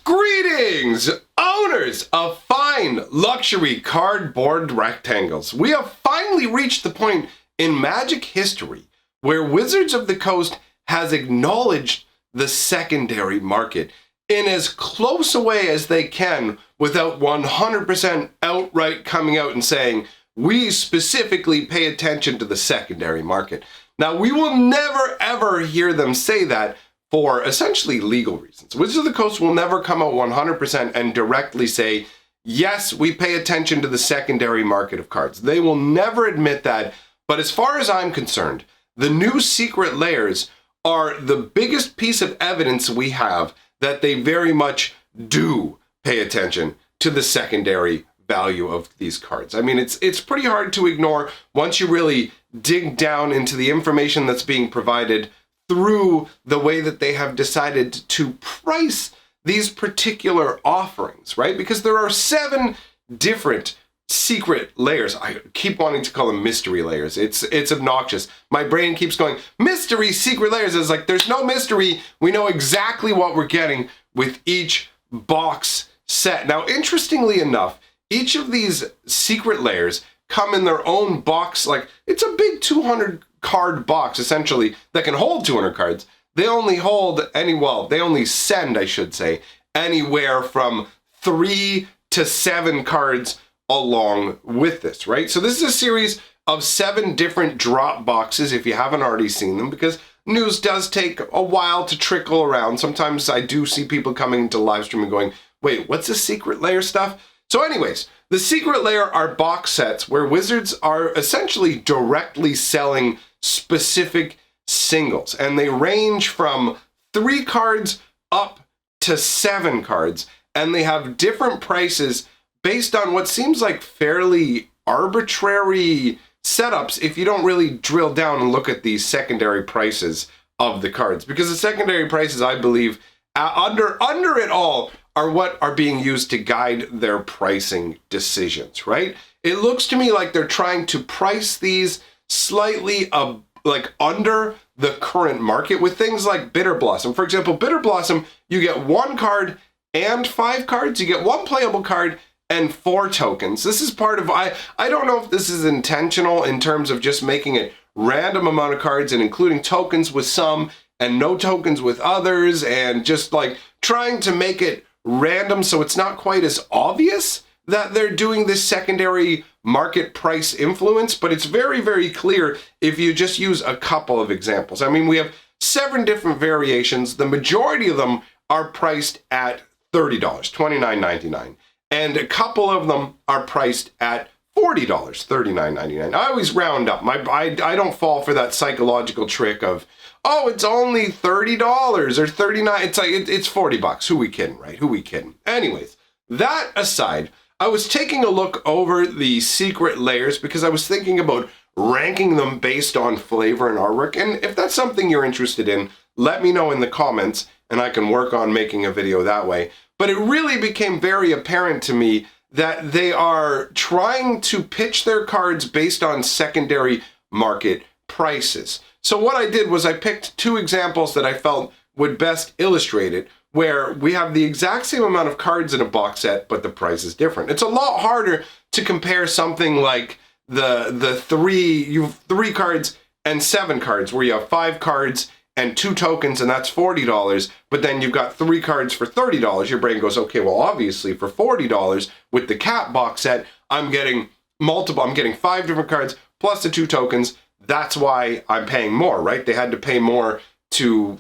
Greetings, owners of fine luxury cardboard rectangles. We have finally reached the point in Magic history where Wizards of the Coast has acknowledged the secondary market in as close a way as they can without 100% outright coming out and saying, we specifically pay attention to the secondary market. Now, we will never ever hear them say that for essentially legal reasons. Wizards of the Coast will never come out 100% and directly say, yes, we pay attention to the secondary market of cards. They will never admit that. But as far as I'm concerned, the new secret layers are the biggest piece of evidence we have that they very much do pay attention to the secondary value of these cards. I mean, it's pretty hard to ignore once you really dig down into the information that's being provided through the way that they have decided to price these particular offerings, right? Because there are 7 different secret layers. I keep wanting to call them mystery layers. It's obnoxious. My brain keeps going, mystery secret layers. It's like, there's no mystery. We know exactly what we're getting with each box set. Now, interestingly enough, each of these secret layers come in their own box. Like, it's a big 200 card box, essentially, that can hold 200 cards. They only hold they only send, I should say, anywhere from 3 to 7 cards along with this, right? So this is a series of 7 different drop boxes, if you haven't already seen them, because news does take a while to trickle around. Sometimes I do see people coming to live stream and going, wait, what's the secret layer stuff? So anyways, the secret layer are box sets where Wizards are essentially directly selling specific singles, and they range from 3 cards up to 7 cards, and they have different prices based on what seems like fairly arbitrary setups if you don't really drill down and look at these secondary prices of the cards, because the secondary prices, I believe, under it all are what are being used to guide their pricing decisions, right? It looks to me like they're trying to price these slightly under the current market with things like Bitter Blossom. For example, Bitter Blossom, you get 1 card and 5 cards. You get 1 playable card and 4 tokens. This is part of, I don't know if this is intentional in terms of just making it random amount of cards and including tokens with some and no tokens with others, and just like trying to make it random so it's not quite as obvious that they're doing this secondary market price influence, but it's very, very clear if you just use a couple of examples. I mean, we have 7 different variations. The majority of them are priced at $30, $29.99. And a couple of them are priced at $40, $39.99. I always round up. I don't fall for that psychological trick of, oh, it's only $30 or $39. It's like, it's $40. Who we kidding, right? Who we kidding? Anyways, that aside, I was taking a look over the secret layers because I was thinking about ranking them based on flavor and artwork. And if that's something you're interested in, let me know in the comments and I can work on making a video that way. But it really became very apparent to me that they are trying to pitch their cards based on secondary market prices. So what I did was I picked 2 examples that I felt would best illustrate it, where we have the exact same amount of cards in a box set, but the price is different. It's a lot harder to compare something like the 3 cards and 7 cards, where you have 5 cards and 2 tokens, and that's $40, but then you've got 3 cards for $30. Your brain goes, okay, well, obviously for $40 with the Cat box set, I'm getting 5 different cards plus the 2 tokens. That's why I'm paying more, right? They had to pay more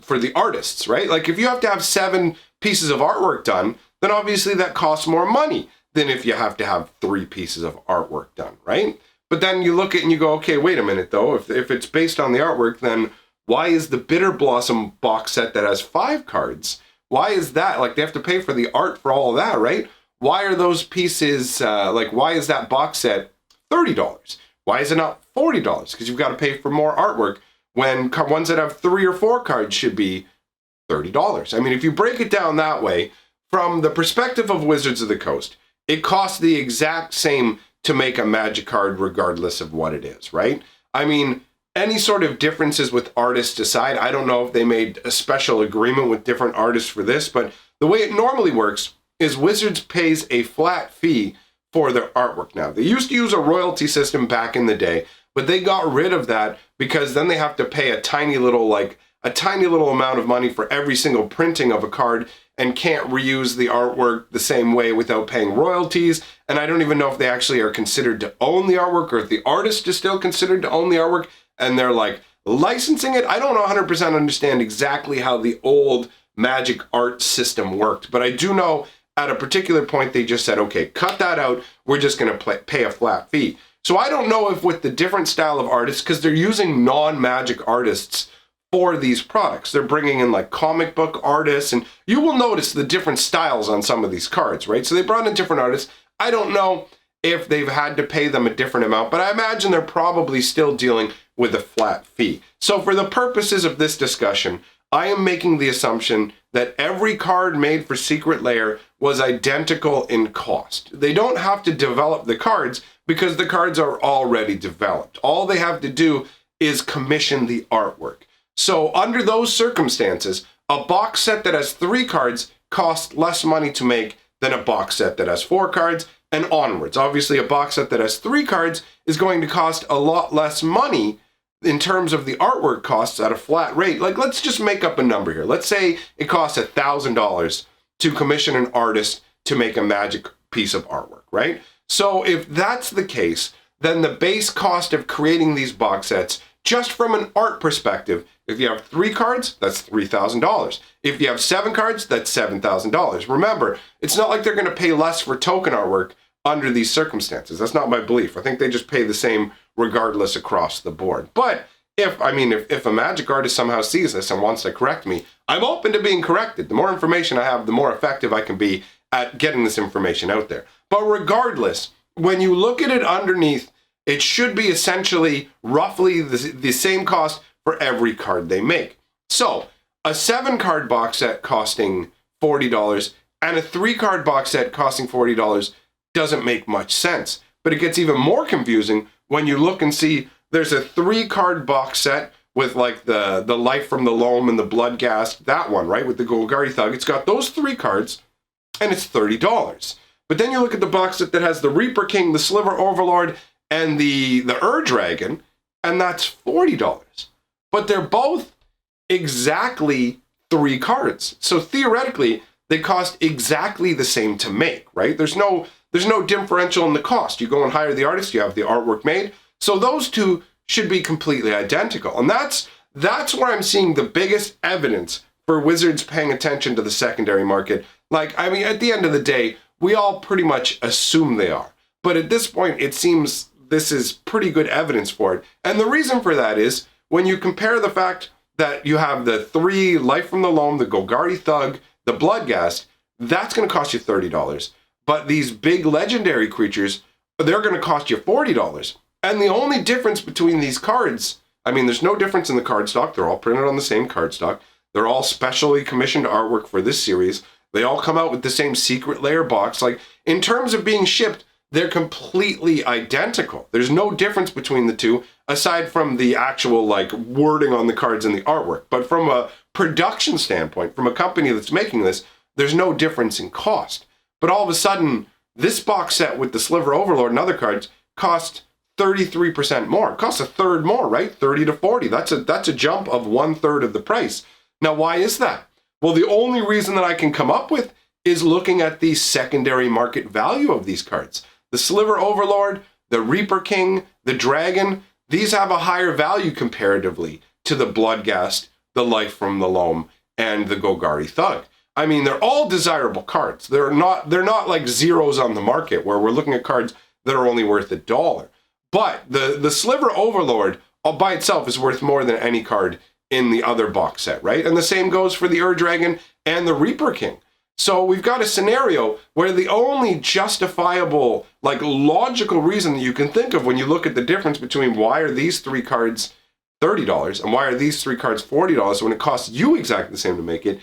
for the artists, right? Like, if you have to have 7 pieces of artwork done, then obviously that costs more money than if you have to have 3 pieces of artwork done, right? But then you look at it and you go, okay, wait a minute though, if it's based on the artwork, then why is the Bitter Blossom box set that has 5 cards, why is that, like, they have to pay for the art for all of that, right? Why are those pieces, why is that box set $30? Why is it not $40? Because you've got to pay for more artwork, when ones that have 3 or 4 cards should be $30. I mean, if you break it down that way, from the perspective of Wizards of the Coast, it costs the exact same to make a Magic card regardless of what it is, right? I mean, any sort of differences with artists aside, I don't know if they made a special agreement with different artists for this, but The way it normally works is Wizards pays a flat fee for their artwork now. They used to use a royalty system back in the day, but they got rid of that because then they have to pay a tiny little amount of money for every single printing of a card and can't reuse the artwork the same way without paying royalties. And I don't even know if they actually are considered to own the artwork or if the artist is still considered to own the artwork and they're like licensing it. I don't 100% understand exactly how the old Magic art system worked, but I do know at a particular point they just said, okay, cut that out. We're just going to pay a flat fee. So I don't know if with the different style of artists, because they're using non-Magic artists for these products. They're bringing in like comic book artists, and you will notice the different styles on some of these cards, right? So they brought in different artists. I don't know if they've had to pay them a different amount, but I imagine they're probably still dealing with a flat fee. So for the purposes of this discussion, I am making the assumption that every card made for Secret Lair was identical in cost. They don't have to develop the cards because the cards are already developed. All they have to do is commission the artwork. So under those circumstances, a box set that has 3 cards costs less money to make than a box set that has 4 cards and onwards. Obviously, a box set that has 3 cards is going to cost a lot less money in terms of the artwork costs at a flat rate. Like, let's just make up a number here. Let's say it costs $1,000 to commission an artist to make a Magic piece of artwork, right? So if that's the case, then the base cost of creating these box sets, just from an art perspective, if you have 3 cards, that's $3,000. If you have 7 cards, that's $7,000. Remember, it's not like they're going to pay less for token artwork under these circumstances. That's not my belief. I think they just pay the same regardless across the board. But if a Magic artist somehow sees this and wants to correct me, I'm open to being corrected. The more information I have, the more effective I can be at getting this information out there. But regardless, when you look at it underneath, it should be essentially roughly the same cost for every card they make. So a 7-card box set costing $40 and a 3-card box set costing $40 doesn't make much sense. But it gets even more confusing when you look and see there's a 3-card box set with like the Life from the Loam and the Bloodghast, that one, right, with the Golgari Thug. It's got those 3 cards and it's $30. But then you look at the box set that has the Reaper King, the Sliver Overlord, and the Ur-Dragon, and that's $40. But they're both exactly 3 cards. So theoretically, they cost exactly the same to make, right? There's no differential in the cost. You go and hire the artist, you have the artwork made. So those two should be completely identical. And that's where I'm seeing the biggest evidence for Wizards paying attention to the secondary market. Like, I mean, at the end of the day, we all pretty much assume they are. But at this point, it seems this is pretty good evidence for it. And the reason for that is when you compare the fact that you have the 3 Life from the Loam, the Golgari Thug, the Bloodghast, that's going to cost you $30. But these big legendary creatures, they're going to cost you $40. And the only difference between these cards, I mean, there's no difference in the cardstock. They're all printed on the same cardstock. They're all specially commissioned artwork for this series. They all come out with the same Secret Lair box. Like, in terms of being shipped, they're completely identical. There's no difference between the two, aside from the actual, like, wording on the cards and the artwork. But from a production standpoint, from a company that's making this, there's no difference in cost. But all of a sudden, this box set with the Sliver Overlord and other cards cost 33% more. It costs a third more, right? 30 to 40. That's a jump of 1/3 of the price. Now, why is that? Well, the only reason that I can come up with is looking at the secondary market value of these cards. The Sliver Overlord, the Reaper King, the Dragon, these have a higher value comparatively to the Bloodghast, the Life from the Loam, and the Golgari Thug. I mean, they're all desirable cards. They're not like zeros on the market where we're looking at cards that are only worth $1. But the Sliver Overlord all by itself is worth more than any card in the other box set, right? And the same goes for the Ur-Dragon and the Reaper King. So we've got a scenario where the only justifiable, like, logical reason that you can think of when you look at the difference between why are these 3 cards $30 and why are these 3 cards $40 when it costs you exactly the same to make it,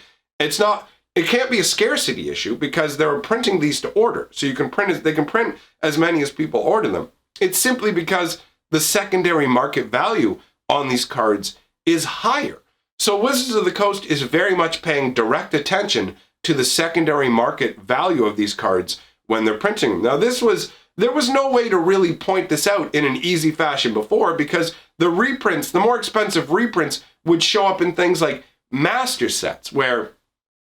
it can't be a scarcity issue because they're printing these to order. So they can print as many as people order them. It's simply because the secondary market value on these cards is higher. So Wizards of the Coast is very much paying direct attention to the secondary market value of these cards when they're printing them. Now, there was no way to really point this out in an easy fashion before, because the reprints, the more expensive reprints, would show up in things like master sets, where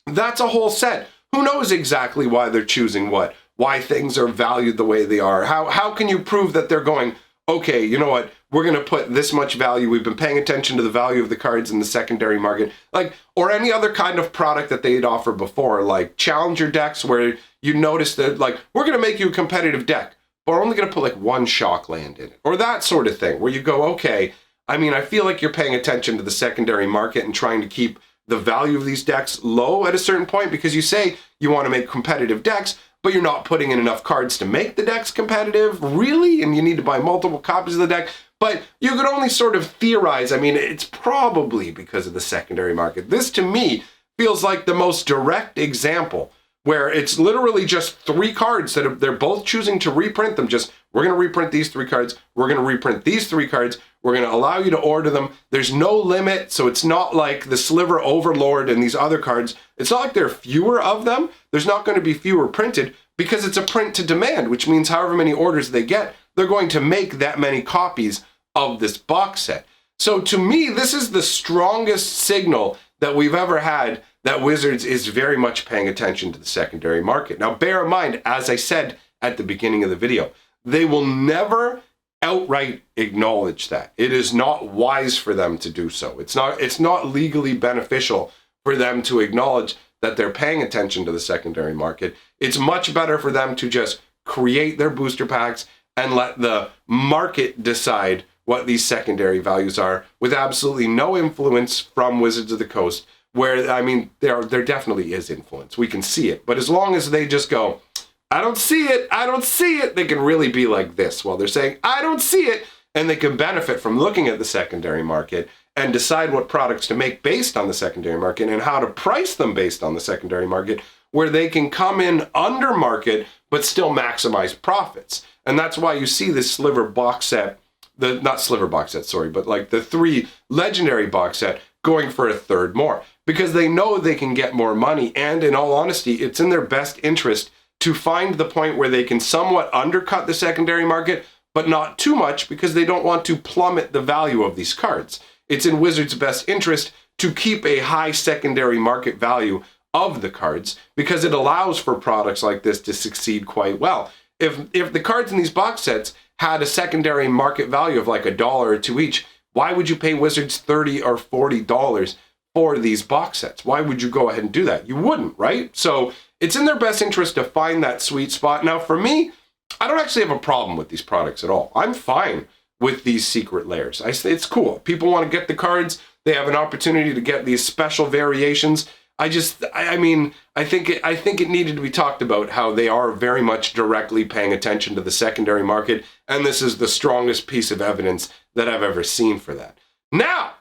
that's a whole set. Who knows exactly why they're choosing what, why things are valued the way they are? How can you prove that they're going, okay, you know what, we're going to put this much value. We've been paying attention to the value of the cards in the secondary market, like, or any other kind of product that they'd offer before, like challenger decks, where you notice that, like, we're going to make you a competitive deck, but we're only going to put like one shock land in it, or that sort of thing, where you go, okay, I mean, I feel like you're paying attention to the secondary market and trying to keep the value of these decks low at a certain point, because you say you want to make competitive decks, but you're not putting in enough cards to make the decks competitive, really? And you need to buy multiple copies of the deck. But you could only sort of theorize. I mean, it's probably because of the secondary market. This, to me, feels like the most direct example, where it's literally just 3 cards that they're both choosing to reprint them. Just, we're going to reprint these 3 cards. We're going to reprint these 3 cards. We're going to allow you to order them. There's no limit, so it's not like the Sliver Overlord and these other cards. It's not like there are fewer of them. There's not going to be fewer printed, because it's a print to demand, which means however many orders they get, they're going to make that many copies of this box set. So to me, this is the strongest signal that we've ever had that Wizards is very much paying attention to the secondary market. Now, bear in mind, as I said at the beginning of the video, they will never outright acknowledge that. It is not wise for them to do so. It's not legally beneficial for them to acknowledge that they're paying attention to the secondary market. It's much better for them to just create their booster packs and let the market decide what these secondary values are, with absolutely no influence from Wizards of the Coast, where, I mean, there definitely is influence. We can see it. But as long as they just go, I don't see it, I don't see it, they can really be like this while they're saying, I don't see it, and they can benefit from looking at the secondary market and decide what products to make based on the secondary market and how to price them based on the secondary market, where they can come in under market but still maximize profits. And that's why you see this Sliver box set, not Sliver box set, sorry, but like the 3 legendary box set going for a third more, because they know they can get more money. And in all honesty, it's in their best interest to find the point where they can somewhat undercut the secondary market, but not too much, because they don't want to plummet the value of these cards. It's in Wizards' best interest to keep a high secondary market value of the cards, because it allows for products like this to succeed quite well. If the cards in these box sets had a secondary market value of like $1 or $2 each, why would you pay Wizards $30 or $40 for these box sets? Why would you go ahead and do that? You wouldn't, right? So it's in their best interest to find that sweet spot. Now, for me, I don't actually have a problem with these products at all. I'm fine with these secret layers. It's cool. People want to get the cards. They have an opportunity to get these special variations. I think it needed to be talked about how they are very much directly paying attention to the secondary market, and this is the strongest piece of evidence that I've ever seen for that. Now,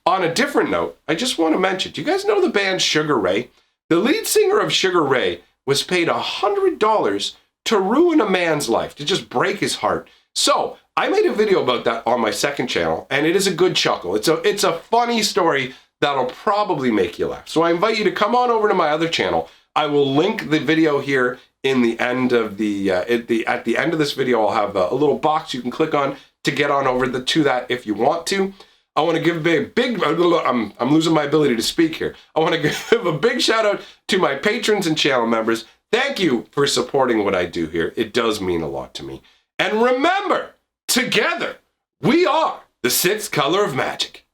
on a different note, I just want to mention, do you guys know the band Sugar Ray? The lead singer of Sugar Ray was paid $100 to ruin a man's life, to just break his heart. So I made a video about that on my second channel, and it is a good chuckle. It's a funny story that'll probably make you laugh. So I invite you to come on over to my other channel. I will link the video here in the end of at the end of this video. I'll have a little box you can click on to get on over to that if you want to. I want to give a big I'm losing my ability to speak here. I want to give a big shout out to my patrons and channel members. Thank you for supporting what I do here. It does mean a lot to me. And remember, together, we are the 6th color of magic.